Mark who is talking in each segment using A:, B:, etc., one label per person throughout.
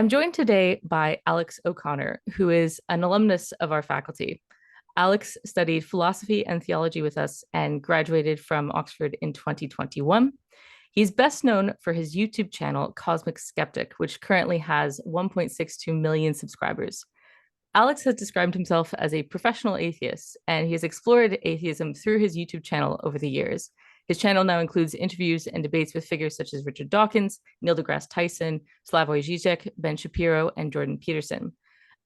A: I'm joined today by Alex O'Connor, who is an alumnus of our faculty. Alex studied philosophy and theology with us and graduated from Oxford in 2021. He's best known for his YouTube channel, Cosmic Skeptic, which currently has 1.62 million subscribers. Alex has described himself as a professional atheist, and he has explored atheism through his YouTube channel over the years. His channel now includes interviews and debates with figures such as Richard Dawkins, Neil deGrasse Tyson, Slavoj Žižek, Ben Shapiro, and Jordan Peterson.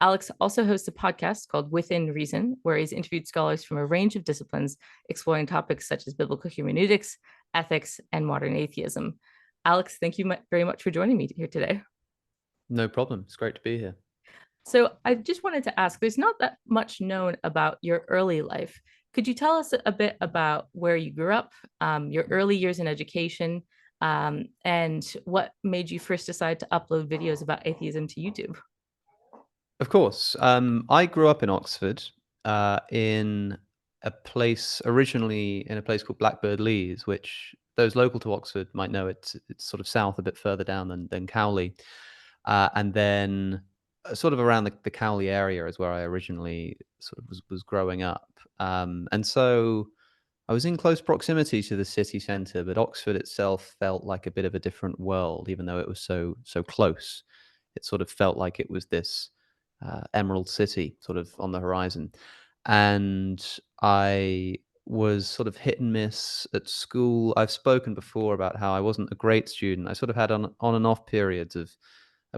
A: Alex also hosts a podcast called Within Reason, where he's interviewed scholars from a range of disciplines, exploring topics such as biblical hermeneutics, ethics, and modern atheism. Alex, thank you very much for joining me here today.
B: No problem. It's great to be here.
A: So I just wanted to ask, there's not that much known about your early life. Could you tell us a bit about where you grew up, your early years in education, and what made you first decide to upload videos about atheism to YouTube?
B: Of course. I grew up in Oxford, in a place called Blackbird Leys, which those local to Oxford might know. It's sort of south, a bit further down than Cowley, and then sort of around the Cowley area is where I originally sort of was growing up, and so I was in close proximity to the city centre, but Oxford itself felt like a bit of a different world, even though it was so close. It sort of felt like it was this Emerald City sort of on the horizon. And I was sort of hit and miss at school. I've spoken before about how I wasn't a great student. I sort of had on and off periods of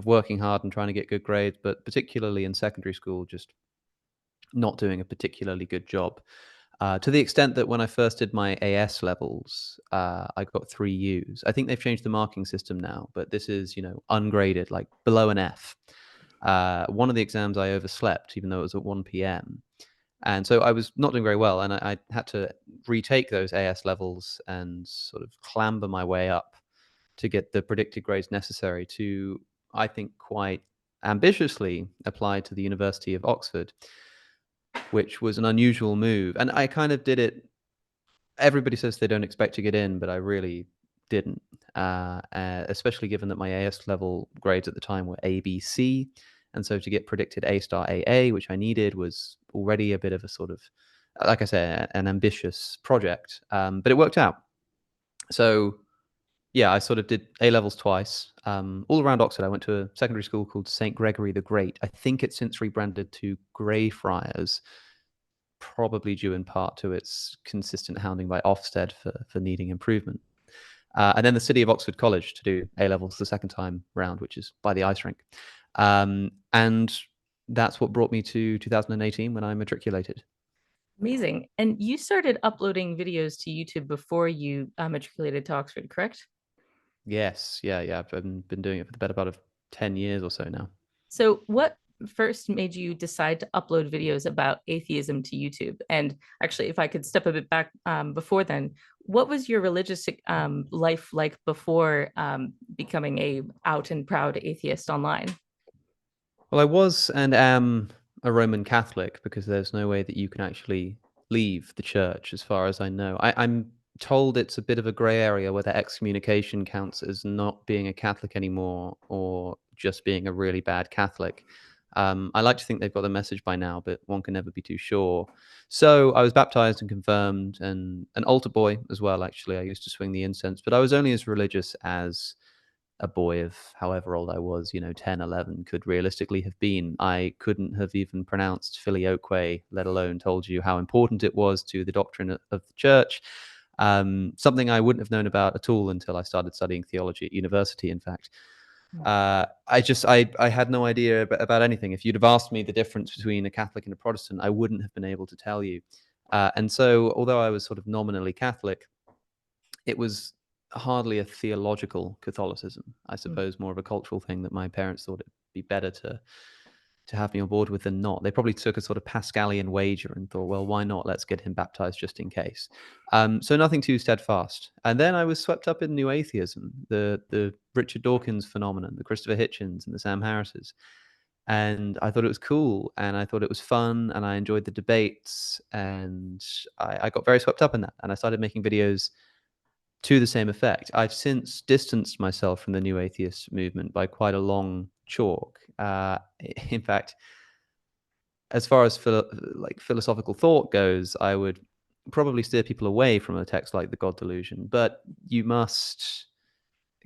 B: working hard and trying to get good grades, but particularly in secondary school, just not doing a particularly good job. To the extent that when I first did my AS levels, I got 3 U's. I think they've changed the marking system now, but this is, ungraded, like below an F. One of the exams I overslept, even though it was at 1 p.m. And so I was not doing very well, and I had to retake those AS levels and sort of clamber my way up to get the predicted grades necessary to, I think, quite ambitiously apply to the University of Oxford, which was an unusual move. And I kind of did it. Everybody says they don't expect to get in, but I really didn't, especially given that my AS level grades at the time were A, B, C. And so to get predicted A star AA, which I needed, was already a bit of a sort of, like I say, an ambitious project. But it worked out. So yeah, I sort of did A levels twice, all around Oxford. I went to a secondary school called St. Gregory the Great. I think it's since rebranded to Greyfriars, probably due in part to its consistent hounding by Ofsted for needing improvement. And then the City of Oxford College to do A levels the second time round, which is by the ice rink. And that's what brought me to 2018 when I matriculated.
A: Amazing. And you started uploading videos to YouTube before you matriculated to Oxford, correct?
B: Yes, yeah. I've been doing it for the better part of 10 years or so now.
A: So, what first made you decide to upload videos about atheism to YouTube? And actually, if I could step a bit back before then, what was your religious life like before becoming a out and proud atheist online?
B: Well, I was and am a Roman Catholic because there's no way that you can actually leave the church, as far as I know. I'm told it's a bit of a grey area whether excommunication counts as not being a Catholic anymore or just being a really bad Catholic. I like to think they've got the message by now, but one can never be too sure. So I was baptized and confirmed, and an altar boy as well, actually. I used to swing the incense, but I was only as religious as a boy of however old I was, 10, 11, could realistically have been. I couldn't have even pronounced filioque, let alone told you how important it was to the doctrine of the church. Something I wouldn't have known about at all until I started studying theology at university, in fact. I had no idea about anything. If you'd have asked me the difference between a Catholic and a Protestant, I wouldn't have been able to tell you. And so, although I was sort of nominally Catholic, it was hardly a theological Catholicism. I suppose more of a cultural thing that my parents thought it'd be better to have me on board with than not. They probably took a sort of Pascalian wager and thought, well, why not? Let's get him baptized just in case. So nothing too steadfast. And then I was swept up in new atheism, the Richard Dawkins phenomenon, the Christopher Hitchens and the Sam Harrises. And I thought it was cool, and I thought it was fun, and I enjoyed the debates, and I got very swept up in that. And I started making videos to the same effect. I've since distanced myself from the new atheist movement by quite a long chalk. In fact, as far as philosophical thought goes, I would probably steer people away from a text like the God Delusion. But you must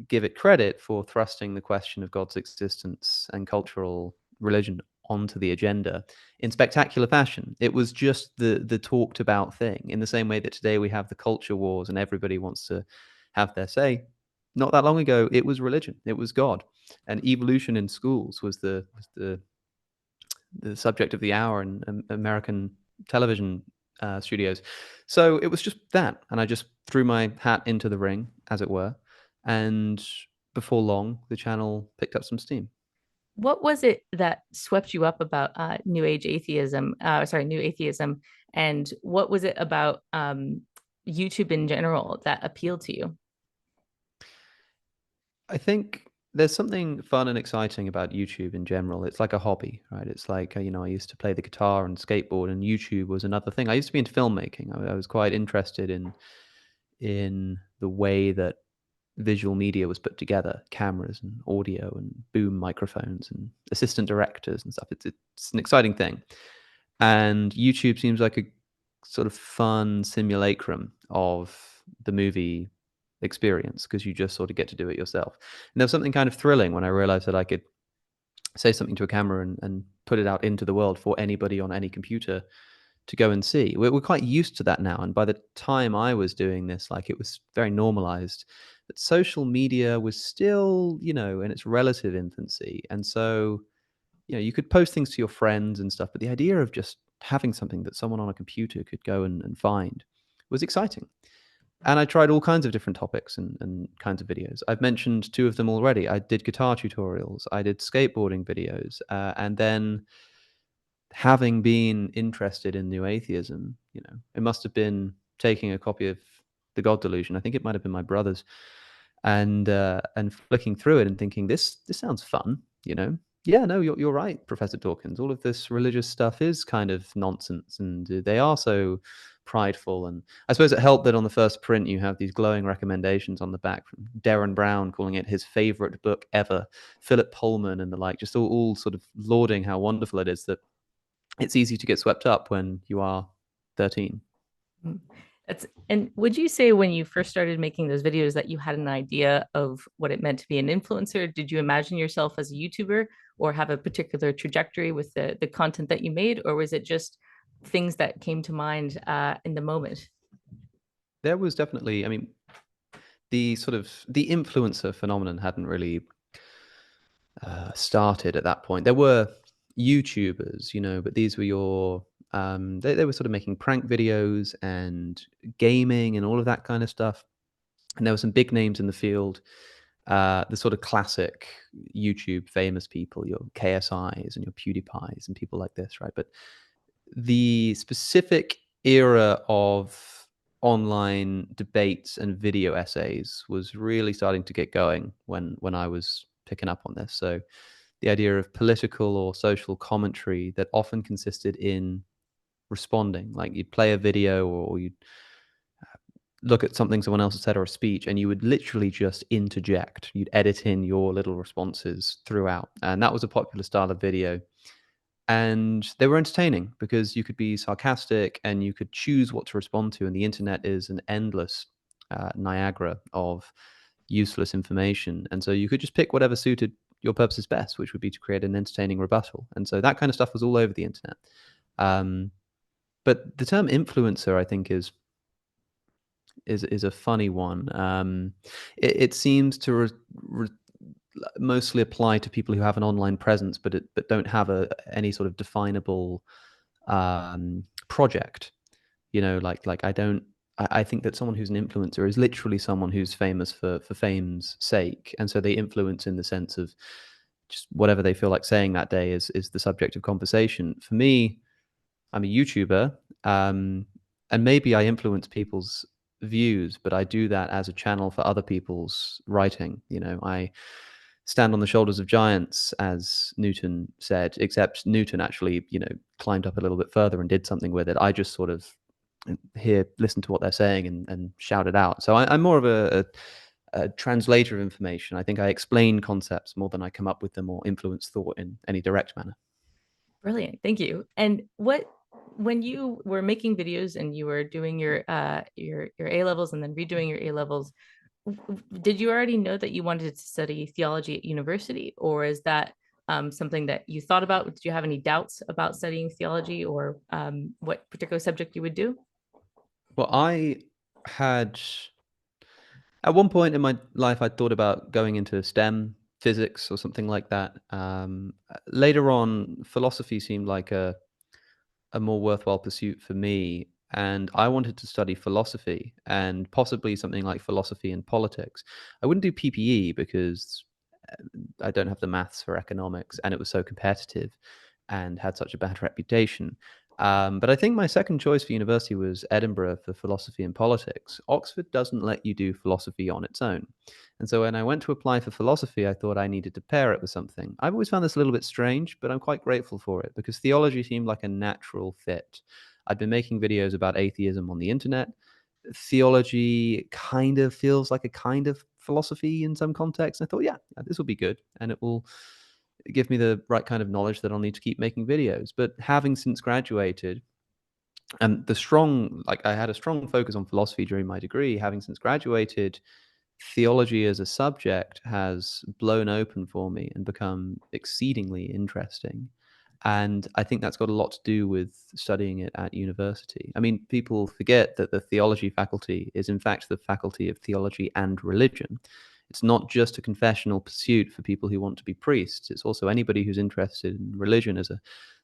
B: give it credit for thrusting the question of God's existence and cultural religion onto the agenda in spectacular fashion. It was just the talked about thing, in the same way that today we have the culture wars and everybody wants to have their say. Not that long ago, it was religion, it was God, and evolution in schools was the subject of the hour in American television studios. So it was just that, and I just threw my hat into the ring, as it were, and before long, the channel picked up some steam.
A: What was it that swept you up about New Age atheism? New atheism, and what was it about YouTube in general that appealed to you?
B: I think there's something fun and exciting about YouTube in general. It's like a hobby, right? It's like, I used to play the guitar and skateboard, and YouTube was another thing. I used to be into filmmaking. I was quite interested in the way that visual media was put together, cameras and audio and boom microphones and assistant directors and stuff. It's an exciting thing. And YouTube seems like a sort of fun simulacrum of the movie experience, because you just sort of get to do it yourself. And there was something kind of thrilling when I realized that I could say something to a camera and put it out into the world for anybody on any computer to go and see. We're quite used to that now. And by the time I was doing this, like, it was very normalized. But social media was still, in its relative infancy. And so, you could post things to your friends and stuff, but the idea of just having something that someone on a computer could go and find was exciting. And I tried all kinds of different topics and kinds of videos. I've mentioned two of them already. I did guitar tutorials, I did skateboarding videos, and then, having been interested in new atheism, it must have been taking a copy of the God Delusion. I think it might have been my brother's, and flicking through it and thinking, this sounds fun. Yeah, no, you're right, Professor Dawkins. All of this religious stuff is kind of nonsense, and they are so prideful. And I suppose it helped that on the first print you have these glowing recommendations on the back from Darren Brown, calling it his favorite book ever, Philip Pullman and the like, just all sort of lauding how wonderful it is that it's easy to get swept up when you are 13.
A: Mm. And would you say when you first started making those videos that you had an idea of what it meant to be an influencer? Did you imagine yourself as a YouTuber or have a particular trajectory with the content that you made, or was it just things that came to mind in the moment?
B: There was definitely, I mean, the influencer phenomenon hadn't really started at that point. There were YouTubers, but these were they were sort of making prank videos and gaming and all of that kind of stuff. And there were some big names in the field, the sort of classic YouTube famous people, your KSIs and your PewDiePies and people like this, right? But the specific era of online debates and video essays was really starting to get going when I was picking up on this. So the idea of political or social commentary that often consisted in responding, like you'd play a video or you'd look at something someone else had said or a speech, and you would literally just interject. You'd edit in your little responses throughout, and that was a popular style of video. And they were entertaining because you could be sarcastic and you could choose what to respond to, and the internet is an endless Niagara of useless information, and so you could just pick whatever suited your purposes best, which would be to create an entertaining rebuttal. And so that kind of stuff was all over the internet. Um, but the term influencer, I think, is a funny one. It seems to mostly apply to people who have an online presence, but don't have any sort of definable project. Like I don't. I think that someone who's an influencer is literally someone who's famous for fame's sake, and so they influence in the sense of just whatever they feel like saying that day is the subject of conversation. For me, I'm a YouTuber, and maybe I influence people's views, but I do that as a channel for other people's writing. I stand on the shoulders of giants, as Newton said, except Newton actually, climbed up a little bit further and did something with it. I just sort of listen to what they're saying and shout it out. So I'm more of a translator of information. I think I explain concepts more than I come up with them or influence thought in any direct manner.
A: Brilliant. Thank you. And when you were making videos and you were doing your A levels and then redoing your A levels, did you already know that you wanted to study theology at university, or is that something that you thought about? Did you have any doubts about studying theology, or what particular subject you would do?
B: Well, I had at one point in my life, I thought about going into STEM, physics, or something like that. Later on, philosophy seemed like a more worthwhile pursuit for me. And I wanted to study philosophy and possibly something like philosophy and politics. I wouldn't do PPE because I don't have the maths for economics, and it was so competitive and had such a bad reputation. But I think my second choice for university was Edinburgh for philosophy and politics. Oxford doesn't let you do philosophy on its own. And so when I went to apply for philosophy, I thought I needed to pair it with something. I've always found this a little bit strange, but I'm quite grateful for it because theology seemed like a natural fit. I'd been making videos about atheism on the internet. Theology kind of feels like a kind of philosophy in some contexts. I thought, yeah, this will be good. And it will give me the right kind of knowledge that I'll need to keep making videos. But having since graduated, and I had a strong focus on philosophy during my degree. Having since graduated, theology as a subject has blown open for me and become exceedingly interesting. And I think that's got a lot to do with studying it at university. I mean, people forget that the theology faculty is, in fact, the faculty of theology and religion. It's not just a confessional pursuit for people who want to be priests. It's also anybody who's interested in religion as a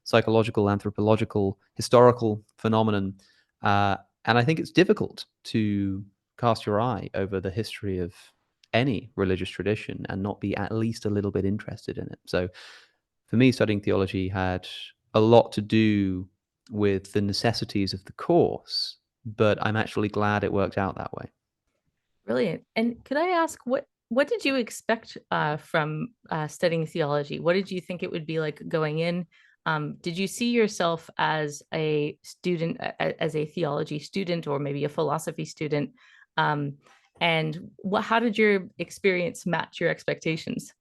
B: psychological, anthropological, historical phenomenon. And I think it's difficult to cast your eye over the history of any religious tradition and not be at least a little bit interested in it. So for me, studying theology had a lot to do with the necessities of the course, but I'm actually glad it worked out that way.
A: Brilliant. And could I ask what did you expect from studying theology? What did you think it would be like going in? Did you see yourself as a student, as a theology student, or maybe a philosophy student? Um, and how did your experience match your expectations?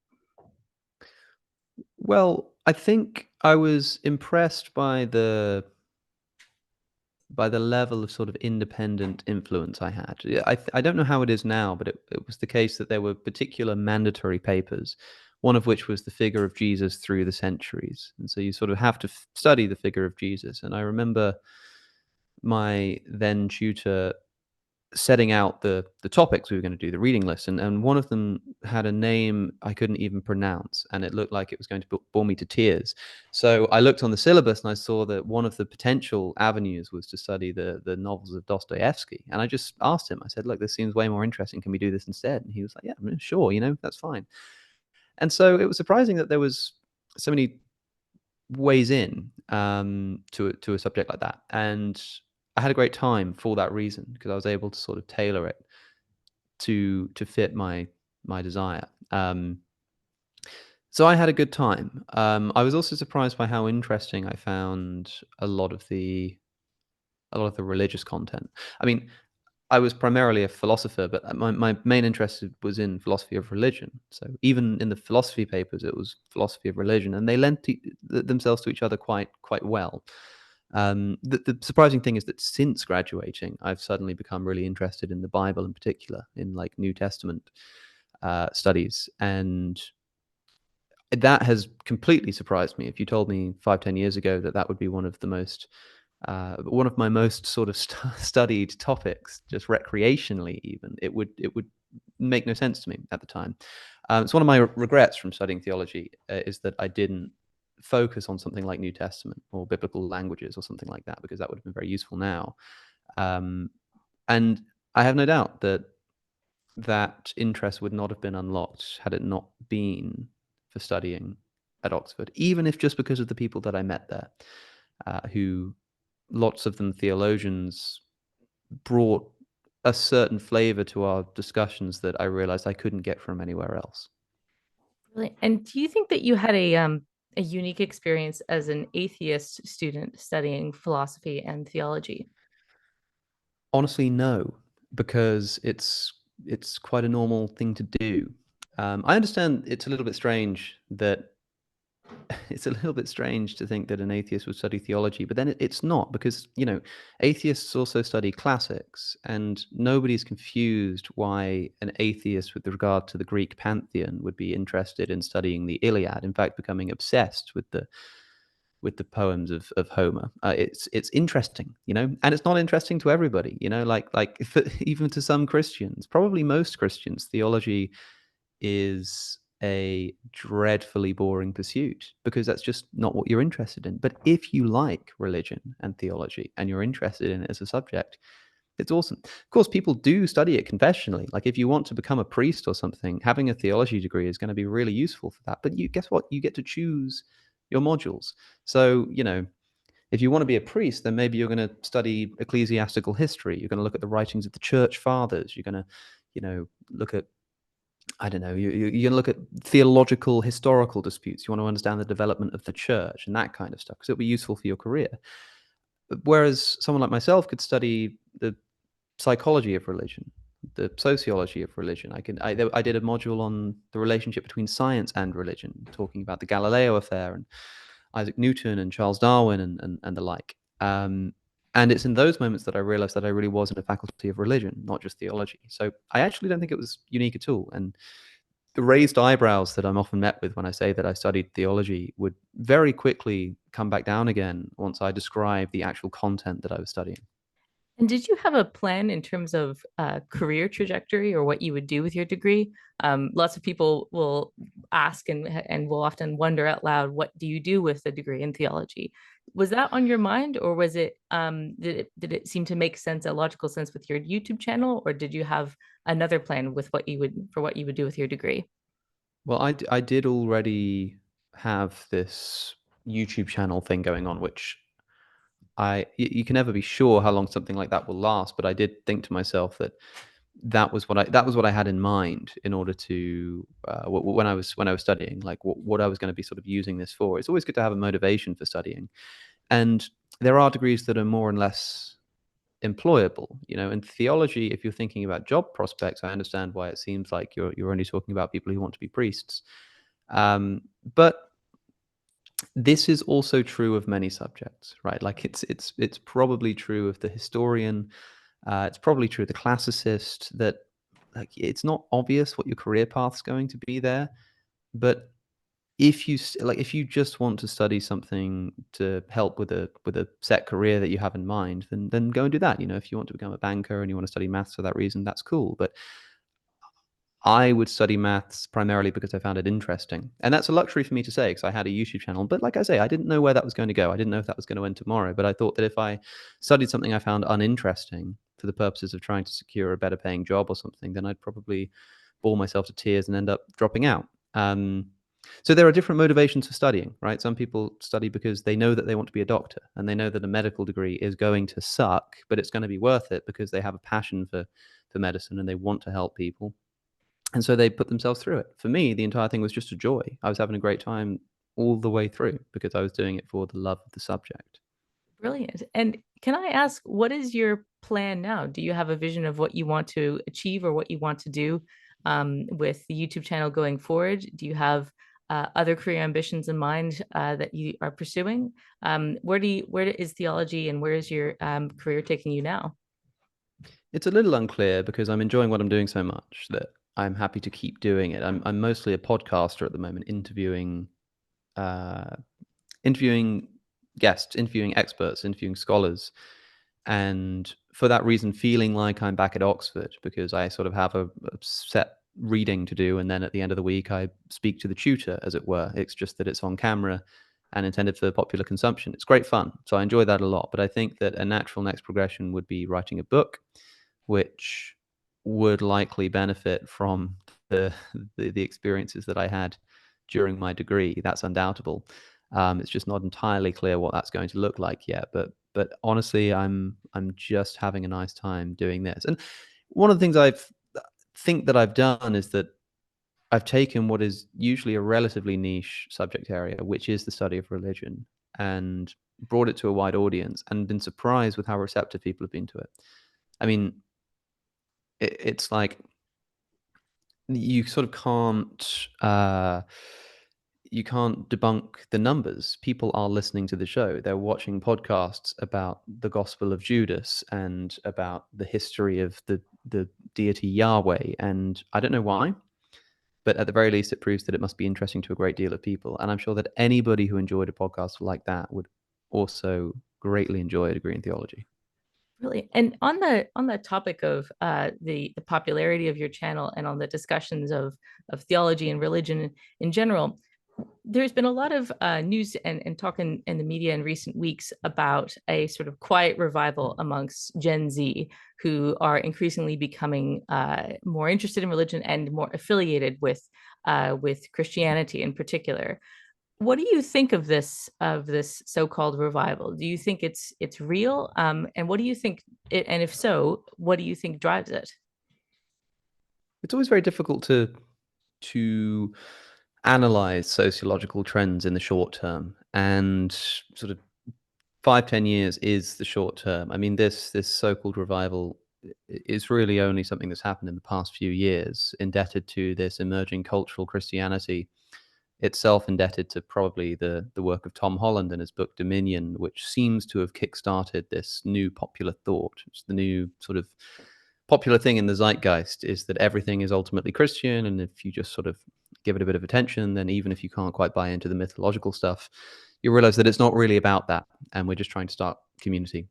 B: Well, I think I was impressed by the level of sort of independent influence I had. Yeah, I don't know how it is now, but it was the case that there were particular mandatory papers, one of which was the figure of Jesus through the centuries. And so you sort of have to study the figure of Jesus. And I remember my then tutor setting out the topics we were going to do, the reading list, and one of them had a name I couldn't even pronounce, and it looked like it was going to bore me to tears. So I looked on the syllabus and I saw that one of the potential avenues was to study the novels of Dostoevsky, and I just asked him. I said, "Look, this seems way more interesting. Can we do this instead?" And he was like, "Yeah, sure. That's fine." And so it was surprising that there was so many ways in to a subject like that, and I had a great time for that reason because I was able to sort of tailor it to fit my desire. So I had a good time. I was also surprised by how interesting I found a lot of the religious content. I mean, I was primarily a philosopher, but my main interest was in philosophy of religion. So even in the philosophy papers, it was philosophy of religion, and they lent themselves to each other quite well. The surprising thing is that since graduating, I've suddenly become really interested in the Bible, in particular, in like New Testament studies, and that has completely surprised me. If you told me 5, 10 years ago that that would be one of my most sort of studied topics, just recreationally, even it would make no sense to me at the time. It's one of my regrets from studying theology is that I didn't focus on something like New Testament or biblical languages or something like that, because that would have been very useful now. Um, and I have no doubt that that interest would not have been unlocked had it not been for studying at Oxford, even if just because of the people that I met there, who lots of them theologians brought a certain flavor to our discussions that I realized I couldn't get from anywhere else.
A: Really? And do you think that you had a unique experience as an atheist student studying philosophy and theology?
B: Honestly, no, because it's quite a normal thing to do. I understand it's a little bit strange that it's a little bit strange to think that an atheist would study theology, but then it's not, because atheists also study classics, and nobody's confused why an atheist with regard to the Greek pantheon would be interested in studying the Iliad. In fact, becoming obsessed with the poems of Homer. It's interesting, and it's not interesting to everybody, like even to some Christians, probably most Christians, theology is a dreadfully boring pursuit because that's just not what you're interested in. But if you like religion and theology and you're interested in it as a subject, it's awesome. Of course, people do study it confessionally. Like if you want to become a priest or something, having a theology degree is going to be really useful for that. But you guess what? You get to choose your modules. So, if you want to be a priest, then maybe you're going to study ecclesiastical history. You're going to look at the writings of the church fathers. You're going to, look at, I don't know, you're going to look at theological, historical disputes. You want to understand the development of the church and that kind of stuff because it'll be useful for your career. Whereas someone like myself could study the psychology of religion, the sociology of religion. I did a module on the relationship between science and religion, talking about the Galileo affair and Isaac Newton and Charles Darwin and the like. And it's in those moments that I realized that I really was in a faculty of religion, not just theology. So I actually don't think it was unique at all. And the raised eyebrows that I'm often met with when I say that I studied theology would very quickly come back down again once I describe the actual content that I was studying.
A: And did you have a plan in terms of career trajectory or what you would do with your degree? Lots of people will ask and will often wonder out loud, what do you do with a degree in theology? Was that on your mind, or was it did it seem to make sense, a logical sense with your YouTube channel, or did you have another plan with what you would do with your degree?
B: Well, I did already have this YouTube channel thing going on, which you can never be sure how long something like that will last. But I did think to myself that that was what I had in mind in order to when I was studying, like what I was going to be sort of using this for. It's always good to have a motivation for studying, and there are degrees that are more and less employable. In theology, if you're thinking about job prospects, I understand why it seems like you're only talking about people who want to be priests. But this is also true of many subjects, right? Like it's probably true of the historian. It's probably true of the classicist that like it's not obvious what your career path's going to be there. But if you just want to study something to help with a set career that you have in mind, then go and do that. If you want to become a banker and you want to study maths for that reason, that's cool. But I would study maths primarily because I found it interesting. And that's a luxury for me to say because I had a YouTube channel. But like I say, I didn't know where that was going to go. I didn't know if that was going to end tomorrow. But I thought that if I studied something I found uninteresting for the purposes of trying to secure a better paying job or something, then I'd probably bore myself to tears and end up dropping out. So there are different motivations for studying, right? Some people study because they know that they want to be a doctor and they know that a medical degree is going to suck, but it's going to be worth it because they have a passion for medicine and they want to help people. And so they put themselves through it. For me, the entire thing was just a joy. I was having a great time all the way through because I was doing it for the love of the subject.
A: Brilliant. And can I ask, what is your plan now? Do you have a vision of what you want to achieve or what you want to do with the YouTube channel going forward? Do you have other career ambitions in mind that you are pursuing? Where is theology and where is your career taking you now?
B: It's a little unclear because I'm enjoying what I'm doing so much that I'm happy to keep doing it. I'm mostly a podcaster at the moment, uh, interviewing guests, interviewing experts, interviewing scholars, and for that reason, feeling like I'm back at Oxford because I sort of have a set reading to do, and then at the end of the week, I speak to the tutor, as it were. It's just that it's on camera and intended for popular consumption. It's great fun, so I enjoy that a lot. But I think that a natural next progression would be writing a book, which would likely benefit from the the experiences that I had during my degree. That's undoubtable. It's just not entirely clear what that's going to look like yet. But honestly, I'm just having a nice time doing this. And one of the things I've done is that I've taken what is usually a relatively niche subject area, which is the study of religion, and brought it to a wide audience and been surprised with how receptive people have been to it. I mean, it's like you sort of you can't debunk the numbers. People are listening to the show. They're watching podcasts about the Gospel of Judas and about the history of the deity Yahweh. And I don't know why, but at the very least, it proves that it must be interesting to a great deal of people. And I'm sure that anybody who enjoyed a podcast like that would also greatly enjoy a degree in theology.
A: Really. And on the topic of the popularity of your channel and on the discussions of theology and religion in general, there's been a lot of news and talk in the media in recent weeks about a sort of quiet revival amongst Gen Z, who are increasingly becoming more interested in religion and more affiliated with Christianity in particular. What do you think of this so-called revival? Do you think it's real? And what do you think and if so, what do you think drives it?
B: It's always very difficult to analyze sociological trends in the short term, and sort of 5-10 years is the short term. I mean, this so-called revival is really only something that's happened in the past few years, indebted to this emerging cultural Christianity, itself indebted to probably the work of Tom Holland and his book Dominion, which seems to have kickstarted this new popular thought. It's the new sort of popular thing in the zeitgeist, is that everything is ultimately Christian, and if you just sort of give it a bit of attention, then even if you can't quite buy into the mythological stuff, you realize that it's not really about that, and we're just trying to start community.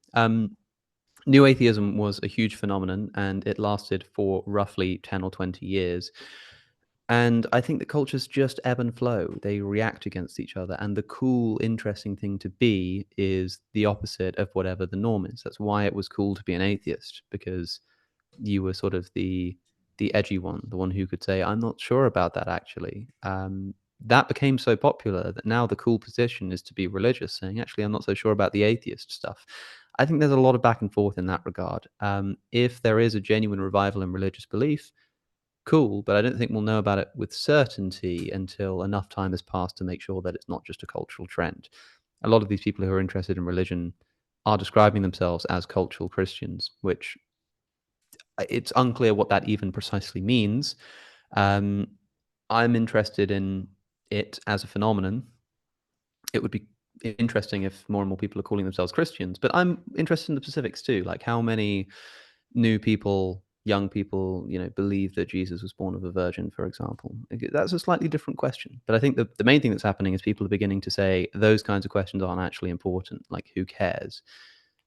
B: New atheism was a huge phenomenon, and it lasted for roughly 10 or 20 years. And I think that cultures just ebb and flow. They react against each other. And the cool, interesting thing to be is the opposite of whatever the norm is. That's why it was cool to be an atheist, because you were sort of the edgy one, the one who could say, "I'm not sure about that actually." That became so popular that now the cool position is to be religious, saying, "Actually, I'm not so sure about the atheist stuff." I think there's a lot of back and forth in that regard. If there is a genuine revival in religious belief, cool, but I don't think we'll know about it with certainty until enough time has passed to make sure that it's not just a cultural trend. A lot of these people who are interested in religion are describing themselves as cultural Christians, which it's unclear what that even precisely means. Um, I'm interested in it as a phenomenon. It would be interesting if more and more people are calling themselves Christians, but I'm interested in the specifics too, like how many new people, young people, believe that Jesus was born of a virgin, for example. That's a slightly different question. But I think the main thing that's happening is people are beginning to say those kinds of questions aren't actually important. Like, who cares?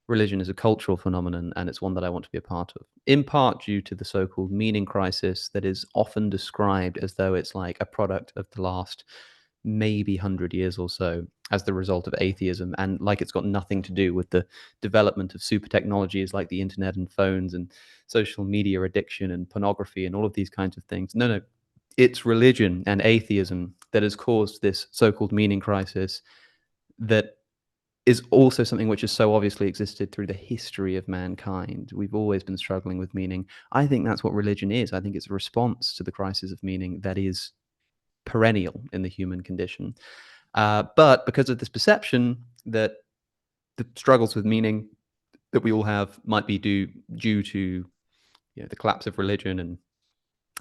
B: Religion is a cultural phenomenon, and it's one that I want to be a part of, in part due to the so-called meaning crisis that is often described as though it's like a product of the last maybe 100 years or so as the result of atheism, and like it's got nothing to do with the development of super technologies like the internet and phones and social media addiction and pornography and all of these kinds of things. No, it's religion and atheism that has caused this so-called meaning crisis that is also something which has so obviously existed through the history of mankind. We've always been struggling with meaning. I think that's what religion is. I think it's a response to the crisis of meaning that is perennial in the human condition. But because of this perception that the struggles with meaning that we all have might be due to the collapse of religion and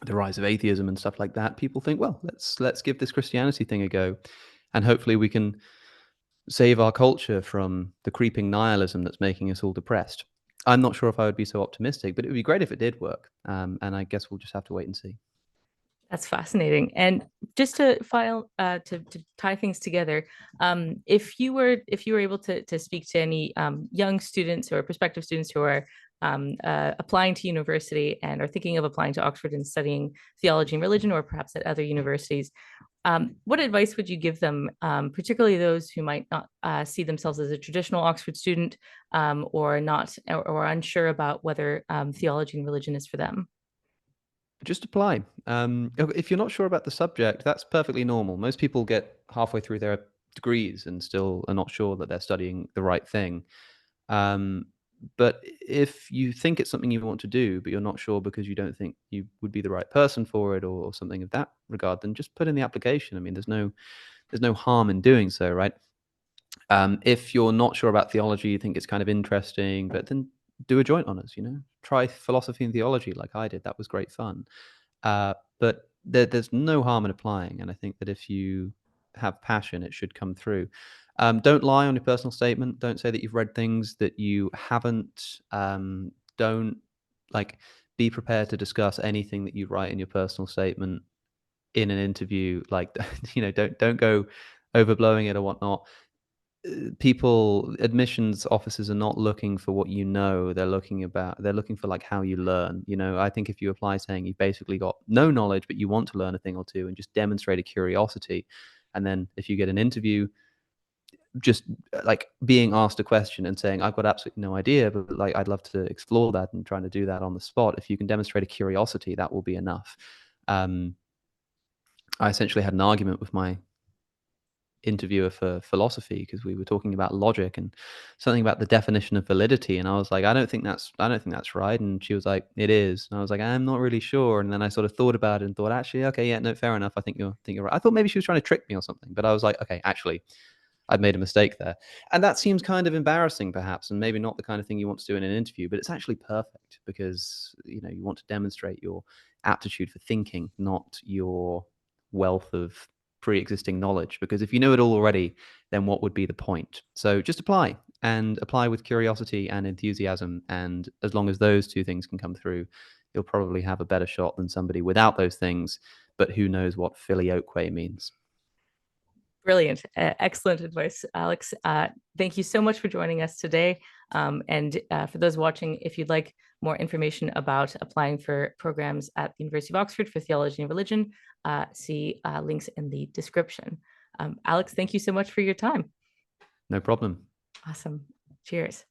B: the rise of atheism and stuff like that, people think, well, let's give this Christianity thing a go, and hopefully we can save our culture from the creeping nihilism that's making us all depressed. I'm not sure if I would be so optimistic, but it would be great if it did work. And I guess we'll just have to wait and see.
A: That's fascinating. And just to file to tie things together, if you were able to speak to any young students or prospective students who are applying to university and are thinking of applying to Oxford and studying theology and religion, or perhaps at other universities, what advice would you give them, particularly those who might not see themselves as a traditional Oxford student, or unsure about whether theology and religion is for them?
B: Just apply. If you're not sure about the subject, that's perfectly normal. Most people get halfway through their degrees and still are not sure that they're studying the right thing. Um, but if you think it's something you want to do, but you're not sure because you don't think you would be the right person for it, or something of that regard, then just put in the application. I mean, there's no harm in doing so, right? If you're not sure about theology, you think it's kind of interesting, but then do a joint honors, you know, try philosophy and theology like I did. That was great fun. But there's no harm in applying. And I think that if you have passion, it should come through. Don't lie on your personal statement. Don't say that you've read things that you haven't. Don't like be prepared to discuss anything that you write in your personal statement in an interview. Like, you know, don't go overblowing it or whatnot. People, admissions officers are not looking for what you know. They're looking for like how you learn. You know, I think if you apply saying you've basically got no knowledge but you want to learn a thing or two and just demonstrate a curiosity, and then if you get an interview, just like being asked a question and saying I've got absolutely no idea, but like I'd love to explore that and trying to do that on the spot. If you can demonstrate a curiosity, that will be enough. I essentially had an argument with my interviewer for philosophy because we were talking about logic and something about the definition of validity, and I was like, I don't think that's right, and she was like, it is, and I was like, I'm not really sure, and then I sort of thought about it and thought, actually, okay, yeah, no, fair enough, I think you're right. I thought maybe she was trying to trick me or something, but I was like, okay, actually, I've made a mistake there. And that seems kind of embarrassing, perhaps, and maybe not the kind of thing you want to do in an interview, but it's actually perfect because, you know, you want to demonstrate your aptitude for thinking, not your wealth of pre-existing knowledge. Because if you know it all already, then what would be the point? So just apply and apply with curiosity and enthusiasm. And as long as those two things can come through, you'll probably have a better shot than somebody without those things, but who knows what filioque means.
A: Brilliant. Excellent advice, Alex. Thank you so much for joining us today. And for those watching, if you'd like more information about applying for programs at the University of Oxford for theology and religion, see links in the description. Alex, thank you so much for your time.
B: No problem.
A: Awesome. Cheers.